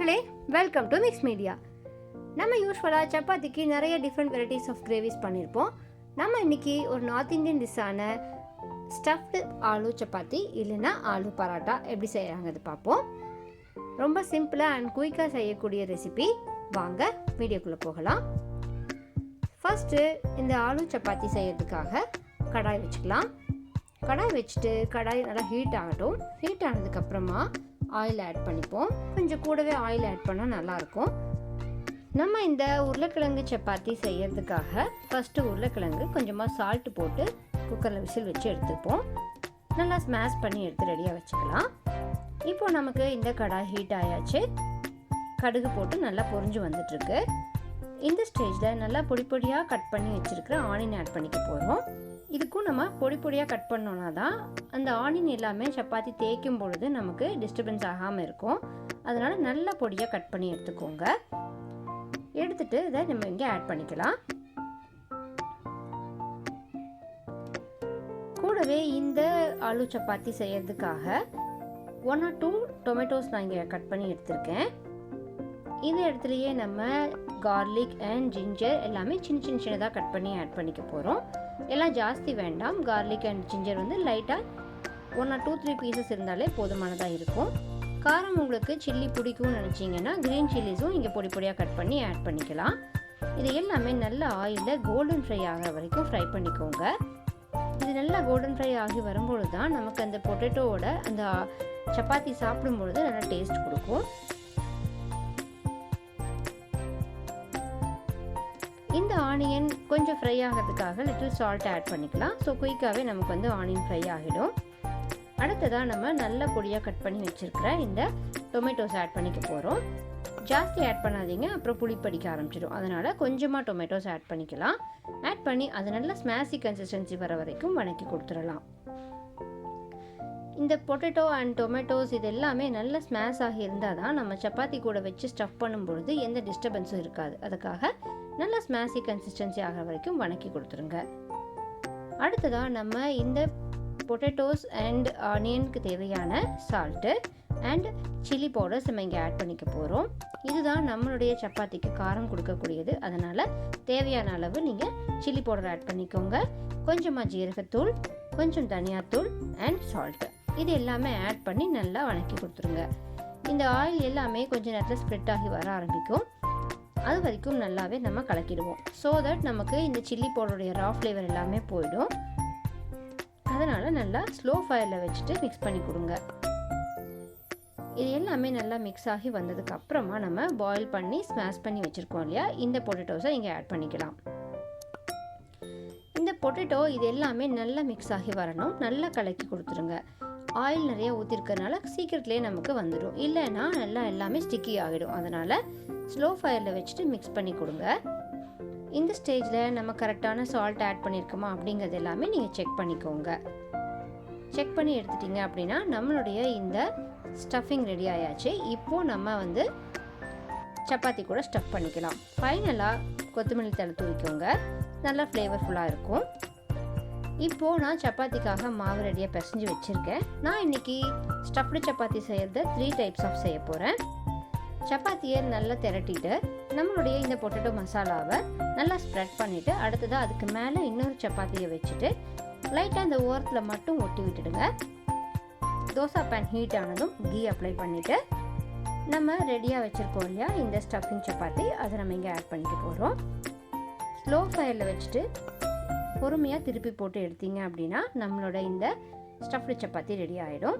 மக்களே, welcome to mix media. நம்ம யூஸ்வலாக சப்பாத்திக்கு நிறைய டிஃப்ரெண்ட் வெரைட்டிஸ் ஆஃப் கிரேவிஸ் பண்ணியிருப்போம். நம்ம இன்றைக்கி ஒரு நார்த் இந்தியன் டிஷ்ஷான ஸ்டஃப்டு ஆலு சப்பாத்தி இல்லைன்னா ஆலு பராட்டா எப்படி செய்கிறாங்கிறது பார்ப்போம். ரொம்ப சிம்பிளாக அண்ட் குயிக்காக செய்யக்கூடிய ரெசிபி. வாங்க வீடியோக்குள்ளே போகலாம். ஃபஸ்ட்டு இந்த ஆலு சப்பாத்தி செய்கிறதுக்காக கடாய் வச்சுக்கலாம். கடாய் வச்சுட்டு கடாய் நல்லா ஹீட் ஆகட்டும். ஹீட் ஆனதுக்கப்புறமா ஆயில் ஆட் பண்ணிப்போம். கொஞ்சம் கூடவே ஆயில் ஆட் பண்ணால் நல்லாயிருக்கும். நம்ம இந்த உருளைக்கிழங்கு சப்பாத்தி செய்யறதுக்காக ஃபஸ்ட்டு உருளைக்கிழங்கு கொஞ்சமாக சால்ட்டு போட்டு குக்கரில் விசில் வச்சு எடுத்துப்போம். நல்லா ஸ்மாஷ் பண்ணி எடுத்து ரெடியாக வச்சுக்கலாம். இப்போது நமக்கு இந்த கடாய் ஹீட் ஆயாச்சு. கடுகு போட்டு நல்லா பொரிஞ்சு வந்துட்டுருக்கு. இந்த ஸ்டேஜில் நல்லா பொடி பொடியாக கட் பண்ணி வச்சுருக்கிற ஆனியன் ஆட் பண்ணிக்க போகிறோம். இதுக்கும் நம்ம பொடி பொடியாக கட் பண்ணோன்னா தான் அந்த ஆனியன் எல்லாமே சப்பாத்தி தேய்க்கும் பொழுது நமக்கு டிஸ்டர்பன்ஸ் ஆகாமல் இருக்கும். அதனால் நல்லா பொடியாக கட் பண்ணி எடுத்துக்கோங்க. எடுத்துட்டு இதை நம்ம இங்கே ஆட் பண்ணிக்கலாம். கூடவே இந்த ஆலு சப்பாத்தி செய்யறதுக்காக 1 or 2 டொமேட்டோஸ் நான் இங்கே கட் பண்ணி எடுத்திருக்கேன். இந்த இடத்துலையே நம்ம கார்லிக் அண்ட் ஜிஞ்சர் எல்லாமே சின்னதாக கட் பண்ணி ஆட் பண்ணிக்க போகிறோம். எல்லாம் ஜாஸ்தி வேண்டாம். கார்லிக் அண்ட் ஜிஞ்சர் வந்து லைட்டாக 1 or 2-3 பீசஸ் இருந்தாலே போதுமானதாக இருக்கும். காரம் உங்களுக்கு சில்லி பிடிக்கும்னு நினச்சிங்கன்னா க்ரீன் சில்லிஸும் இங்கே பொடி பொடியாக கட் பண்ணி ஆட் பண்ணிக்கலாம். இது எல்லாமே நல்ல ஆயிலில் கோல்டன் ஃப்ரை ஆகிற வரைக்கும் ஃப்ரை பண்ணிக்கோங்க. இது நல்லா கோல்டன் ஃப்ரை ஆகி வரும்பொழுது தான் நமக்கு அந்த பொட்டேட்டோவோட அந்த சப்பாத்தி சாப்பிடும்பொழுது நல்லா டேஸ்ட் கொடுக்கும். இந்த ஆனியன் கொஞ்சம் ஃப்ரை ஆகிறதுக்காக லிட்டில் சால்ட் ஆட் பண்ணிக்கலாம். ஸோ குயிக்காகவே நமக்கு வந்து ஆனியன் ஃப்ரை ஆகிடும். அடுத்ததாக நம்ம நல்ல பொடியாக கட் பண்ணி வச்சுருக்கிற இந்த டொமேட்டோஸ் ஆட் பண்ணிக்க போகிறோம். ஜாஸ்தி ஆட் பண்ணாதீங்க, அப்புறம் புளி படிக்க ஆரம்பிச்சிடும். அதனால் கொஞ்சமாக டொமேட்டோஸ் ஆட் பண்ணிக்கலாம். ஆட் பண்ணி அது நல்லா ஸ்மாஷி கன்சிஸ்டன்சி வர வரைக்கும் வதக்கி கொடுத்துடலாம். இந்த பொட்டேட்டோ அண்ட் டொமேட்டோஸ் இது எல்லாமே நல்லா ஸ்மாஷ் ஆகி இருந்தால் தான் நம்ம சப்பாத்தி கூட வச்சு ஸ்டஃப் பண்ணும்பொழுது எந்த டிஸ்டர்பன்ஸும் இருக்காது. அதுக்காக நல்லா ஸ்மாஷி கன்சிஸ்டன்சி ஆகிற வரைக்கும் வதக்கி கொடுத்துருங்க. அடுத்ததாக நம்ம இந்த பொட்டேட்டோஸ் அண்ட் ஆனியனுக்கு தேவையான சால்ட்டு அண்ட் சில்லி பவுடர்ஸ் நம்ம இங்கே ஆட் பண்ணிக்க போகிறோம். இதுதான் நம்மளுடைய சப்பாத்திக்கு காரம் கொடுக்கக்கூடியது. அதனால் தேவையான அளவு நீங்கள் சில்லி பவுடர் ஆட் பண்ணிக்கோங்க. கொஞ்சமாக ஜீரகத்தூள், கொஞ்சம் தனியாத்தூள் அண்ட் சால்ட்டு இது எல்லாமே ஆட் பண்ணி நல்லா வதக்கி கொடுத்துருங்க. இந்த ஆயில் எல்லாமே கொஞ்சம் நேரத்தில் ஸ்ப்ரெட் ஆகி வர ஆரம்பிக்கும். அது வரைக்கும் நல்லாவே நம்ம கலக்கிடுவோம். ஸோ தட் நமக்கு இந்த சில்லி பவுடருடைய ரா ஃப்ளேவர் எல்லாமே போயிடும். அதனால் நல்லா ஸ்லோ ஃபயரில் வச்சுட்டு மிக்ஸ் பண்ணி கொடுங்க. இது எல்லாமே நல்லா மிக்ஸ் ஆகி வந்ததுக்கு அப்புறமா நம்ம பாயில் பண்ணி ஸ்மாஷ் பண்ணி வச்சுருக்கோம் இல்லையா, இந்த பொட்டேட்டோஸை இங்கே ஆட் பண்ணிக்கலாம். இந்த பொட்டேட்டோ இது எல்லாமே நல்லா மிக்ஸ் ஆகி வரணும். நல்லா கலக்கி கொடுத்துருங்க. ஆயில் நிறைய ஊற்றிருக்கிறதுனால சீக்கிரத்துலேயே நமக்கு வந்துடும். இல்லைன்னா நல்லா எல்லாமே ஸ்டிக்கி ஆகிடும். அதனால் ஸ்லோ ஃபயரில் வச்சுட்டு மிக்ஸ் பண்ணி கொடுங்க. இந்த ஸ்டேஜில் நம்ம கரெக்டான சால்ட் ஆட் பண்ணியிருக்கோமா அப்படிங்கிறது எல்லாமே நீங்கள் செக் பண்ணிக்கோங்க. செக் பண்ணி எடுத்துட்டிங்க அப்படின்னா நம்மளுடைய இந்த ஸ்டஃபிங் ரெடி ஆயாச்சு. இப்போது நம்ம வந்து சப்பாத்தி கூட ஸ்டஃப் பண்ணிக்கலாம். ஃபைனலாக கொத்தமல்லி தழை தூவிக்கோங்க. நல்லா ஃப்ளேவர்ஃபுல்லாக இருக்கும். இப்போது நான் சப்பாத்திக்காக மாவு ரெடியாக பிசைஞ்சு வச்சுருக்கேன். நான் இன்றைக்கி ஸ்டஃப்டு சப்பாத்தி செய்கிறத 3 டைப்ஸ் ஆஃப் செய்ய போகிறேன். சப்பாத்தியை நல்லா திரட்டிட்டு நம்மளுடைய இந்த பொட்டேட்டோ மசாலாவை நல்லா ஸ்ப்ரெட் பண்ணிவிட்டு அடுத்ததாக அதுக்கு மேலே இன்னொரு சப்பாத்தியை வச்சுட்டு லைட்டாக அந்த ஓரத்தில் மட்டும் ஒட்டி விட்டுடுங்க. தோசை பேன் ஹீட் ஆனதும் கீ அப்ளை பண்ணிவிட்டு நம்ம ரெடியாக வச்சுருக்கோம் இல்லையா இந்த ஸ்டஃபிங் சப்பாத்தி, அதை நம்ம இங்கே ஆட் பண்ணிக்க போகிறோம். ஸ்லோ ஃபயரில் வச்சுட்டு பொறுமையாக திருப்பி போட்டு எடுத்தீங்க அப்படின்னா நம்மளோட இந்த ஸ்டஃப்டு சப்பாத்தி ரெடி ஆகிடும்.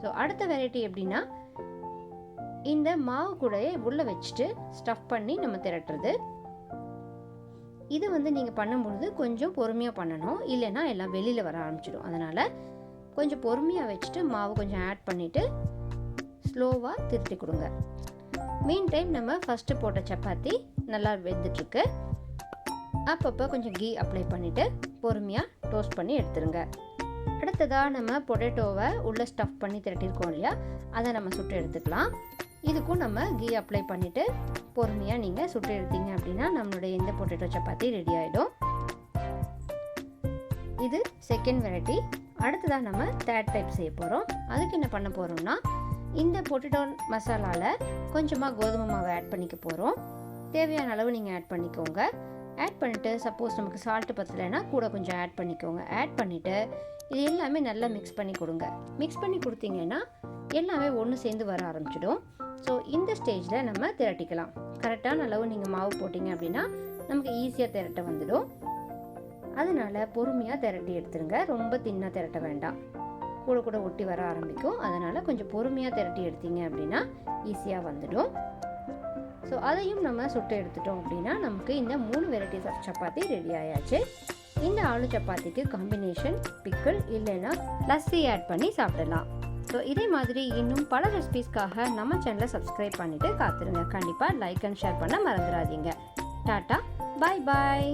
ஸோ அடுத்த வெரைட்டி எப்படின்னா இந்த மாவு கூடயே உள்ளே வச்சுட்டு ஸ்டஃப் பண்ணி நம்ம திரட்டுறது. இது வந்து நீங்கள் பண்ணும்பொழுது கொஞ்சம் பொறுமையாக பண்ணணும். இல்லைன்னா எல்லாம் வெளியில் வர ஆரம்பிச்சிடும். அதனால் கொஞ்சம் பொறுமையாக வச்சுட்டு மாவு கொஞ்சம் ஆட் பண்ணிவிட்டு ஸ்லோவாக திருத்தி கொடுங்க. மீன் டைம் நம்ம ஃபஸ்ட்டு போட்ட சப்பாத்தி நல்லா வெந்துட்டுருக்கு. அப்பப்போ கொஞ்சம் கீ அப்ளை பண்ணிவிட்டு பொறுமையாக டோஸ்ட் பண்ணி எடுத்துருங்க. அடுத்ததாக நம்ம பொட்டேட்டோவை உள்ளே ஸ்டஃப் பண்ணி திரட்டியிருக்கோம் இல்லையா, அதை நம்ம சுட்டு எடுத்துக்கலாம். இதுக்கும் நம்ம கீ அப்ளை பண்ணிவிட்டு பொறுமையாக நீங்கள் சுட்டு எடுத்தீங்க அப்படின்னா நம்மளுடைய இந்த பொட்டேட்டோ சப்பாத்தி ரெடி ஆகிடும். இது செகண்ட் வெரைட்டி. அடுத்ததாக நம்ம தேர்ட் டைப் செய்ய போகிறோம். அதுக்கு என்ன பண்ண போகிறோம்னா இந்த பொட்டேட்டோ மசாலாவில் கொஞ்சமாக கோதுமை மாவு ஆட் பண்ணிக்க போகிறோம். தேவையான அளவு நீங்கள் ஆட் பண்ணிக்கோங்க. ஆட் பண்ணிவிட்டு சப்போஸ் நமக்கு சால்ட்டு பத்தலைன்னா கூட கொஞ்சம் ஆட் பண்ணிக்கோங்க. ஆட் பண்ணிவிட்டு இது எல்லாமே நல்லா மிக்ஸ் பண்ணி கொடுங்க. மிக்ஸ் பண்ணி கொடுத்தீங்கன்னா எல்லாமே ஒன்று சேர்ந்து வர ஆரம்பிச்சிடும். ஸோ இந்த ஸ்டேஜில் நம்ம திரட்டிக்கலாம். கரெக்டான அளவு நீங்கள் மாவு போட்டிங்க அப்படின்னா நமக்கு ஈஸியாக திரட்ட வந்துடும். அதனால் பொறுமையாக திரட்டி எடுத்துருங்க. ரொம்ப தின்னாக திரட்ட வேண்டாம், கூட கூட ஒட்டி வர ஆரம்பிக்கும். அதனால் கொஞ்சம் பொறுமையாக திரட்டி எடுத்தீங்க அப்படின்னா ஈஸியாக வந்துடும். ஸோ அதையும் நம்ம சுட்டு எடுத்துட்டோம் அப்படின்னா நமக்கு இந்த 3 வெரைட்டிஸ் ஆஃப் சப்பாத்தி ரெடி ஆயாச்சு. இந்த ஆலு சப்பாத்திக்கு காம்பினேஷன் பிக்கிள் இல்லைன்னா லஸ்ஸி ஆட் பண்ணி சாப்பிடலாம். ஸோ இதே மாதிரி இன்னும் பல ரெசிபீஸ்க்காக நம்ம சேனலை சப்ஸ்கிரைப் பண்ணிவிட்டு காத்துருங்க. கண்டிப்பாக லைக் அண்ட் ஷேர் பண்ண மறந்துடாதீங்க. டாட்டா, பாய் பாய்.